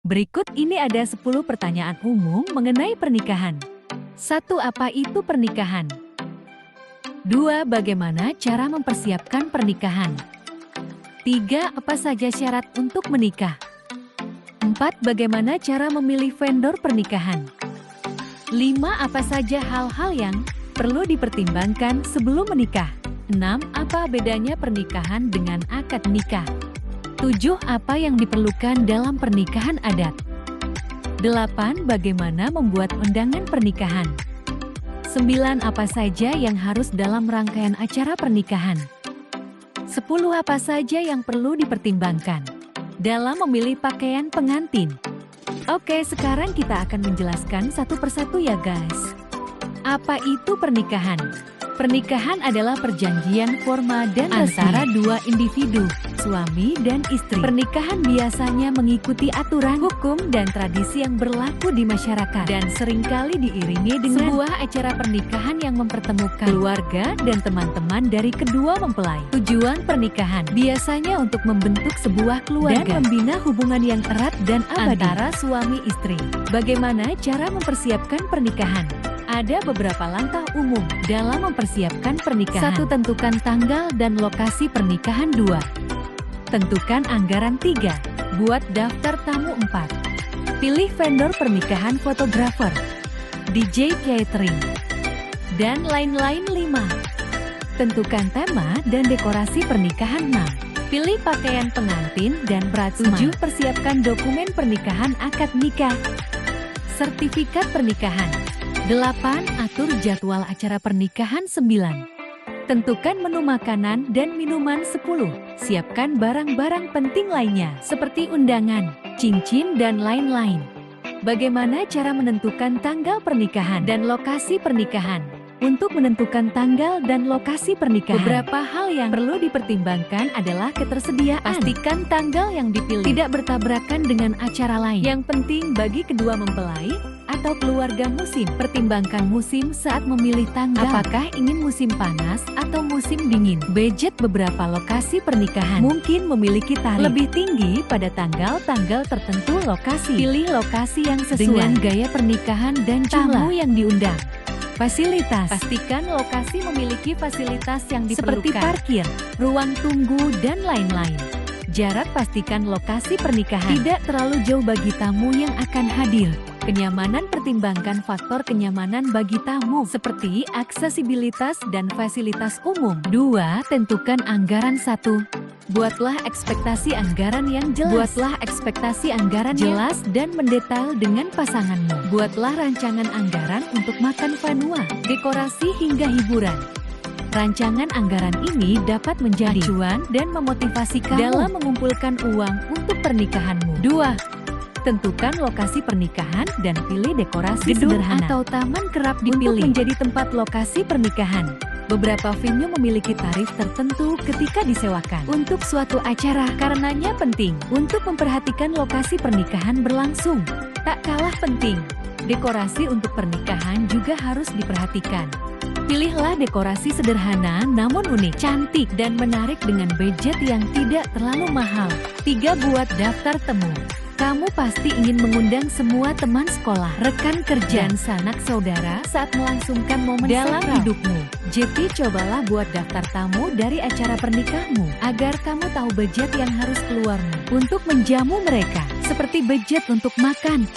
Berikut ini ada 10 pertanyaan umum mengenai pernikahan. 1. Apa itu pernikahan? 2. Bagaimana cara mempersiapkan pernikahan? 3. Apa saja syarat untuk menikah? 4. Bagaimana cara memilih vendor pernikahan? 5. Apa saja hal-hal yang perlu dipertimbangkan sebelum menikah? 6. Apa bedanya pernikahan dengan akad nikah? 7. Apa yang diperlukan dalam pernikahan adat? 8. Bagaimana membuat undangan pernikahan? 9. Apa saja yang harus dalam rangkaian acara pernikahan? 10. Apa saja yang perlu dipertimbangkan dalam memilih pakaian pengantin? Oke, sekarang kita akan menjelaskan satu persatu ya guys. Apa itu pernikahan? Pernikahan adalah perjanjian formal dan antara dua individu, suami dan istri. Pernikahan biasanya mengikuti aturan, hukum, dan tradisi yang berlaku di masyarakat dan seringkali diiringi dengan sebuah acara pernikahan yang mempertemukan keluarga dan teman-teman dari kedua mempelai. Tujuan pernikahan biasanya untuk membentuk sebuah keluarga dan membina hubungan yang erat dan abadi antara suami istri. Bagaimana cara mempersiapkan pernikahan? Ada beberapa langkah umum dalam mempersiapkan pernikahan. 1. Tentukan tanggal dan lokasi pernikahan. 2. Tentukan anggaran. 3. Buat daftar tamu. 4. Pilih vendor pernikahan, fotografer, DJ, catering, dan lain-lain. 5. Tentukan tema dan dekorasi pernikahan. 6. Pilih pakaian pengantin dan bridesmaid. 7. Persiapkan dokumen pernikahan, akad nikah, sertifikat pernikahan. 8. Atur jadwal acara pernikahan. 9. Tentukan menu makanan dan minuman. 10. Siapkan barang-barang penting lainnya seperti undangan, cincin, dan lain-lain. Bagaimana cara menentukan tanggal pernikahan dan lokasi pernikahan? Untuk menentukan tanggal dan lokasi pernikahan, beberapa hal yang perlu dipertimbangkan adalah ketersediaan. Pastikan tanggal yang dipilih tidak bertabrakan dengan acara lain. Yang penting bagi kedua mempelai atau keluarga musim. Pertimbangkan musim saat memilih tanggal. Apakah ingin musim panas atau musim dingin? Budget beberapa lokasi pernikahan mungkin memiliki tarif lebih tinggi pada tanggal-tanggal tertentu. Lokasi, pilih lokasi yang sesuai dengan gaya pernikahan dan tamu yang diundang. Fasilitas, pastikan lokasi memiliki fasilitas yang diperlukan seperti parkir, ruang tunggu, dan lain-lain. Jarak, pastikan lokasi pernikahan tidak terlalu jauh bagi tamu yang akan hadir. Kenyamanan, pertimbangkan faktor kenyamanan bagi tamu seperti aksesibilitas dan fasilitas umum. 2. Tentukan anggaran. 1. Buatlah ekspektasi anggaran yang jelas. Jelas dan mendetail dengan pasanganmu. Buatlah rancangan anggaran untuk makan vanua, dekorasi hingga hiburan. Rancangan anggaran ini dapat menjadi acuan dan memotivasi kamu dalam mengumpulkan uang untuk pernikahanmu. 2. Tentukan lokasi pernikahan dan pilih dekorasi sederhana atau taman kerap dipilih untuk menjadi tempat lokasi pernikahan. Beberapa venue memiliki tarif tertentu ketika disewakan untuk suatu acara. Karenanya penting untuk memperhatikan lokasi pernikahan berlangsung. Tak kalah penting, dekorasi untuk pernikahan juga harus diperhatikan. Pilihlah dekorasi sederhana namun unik, cantik, dan menarik dengan budget yang tidak terlalu mahal. 3. Buat daftar temu. Kamu pasti ingin mengundang semua teman sekolah, rekan kerja, dan sanak saudara saat melangsungkan momen dalam hidupmu. Jadi cobalah buat daftar tamu dari acara pernikahanmu agar kamu tahu budget yang harus keluarmu untuk menjamu mereka, seperti budget untuk makan.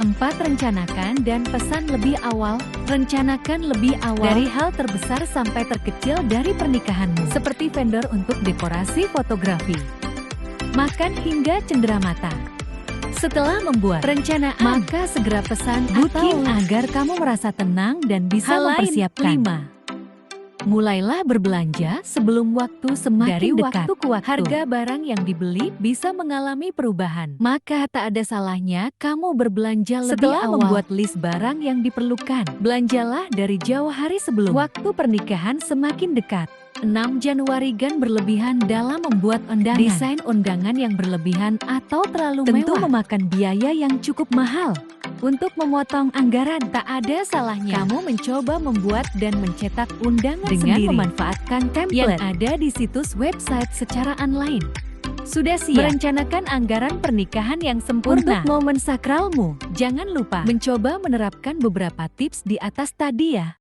4. Rencanakan dan pesan lebih awal. Rencanakan lebih awal dari hal terbesar sampai terkecil dari pernikahanmu, seperti vendor untuk dekorasi, fotografi, makan, hingga cenderamata. Setelah membuat perencanaan, maka segera pesan booking agar kamu merasa tenang dan bisa mempersiapkan. 5. Mulailah berbelanja sebelum waktu semakin dekat. Waktu ke waktu, harga barang yang dibeli bisa mengalami perubahan. Maka tak ada salahnya kamu berbelanja lebih awal. Setelah membuat list barang yang diperlukan, belanjalah dari jauh hari sebelum waktu pernikahan semakin dekat. 6. Januari berlebihan dalam membuat undangan. Desain undangan yang berlebihan atau terlalu tentu mewah memakan biaya yang cukup mahal. Untuk memotong anggaran, tak ada salahnya kamu mencoba membuat dan mencetak undangan dengan memanfaatkan template yang ada di situs website secara online. Sudah siap merencanakan anggaran pernikahan yang sempurna? Untuk momen sakralmu, jangan lupa mencoba menerapkan beberapa tips di atas tadi ya.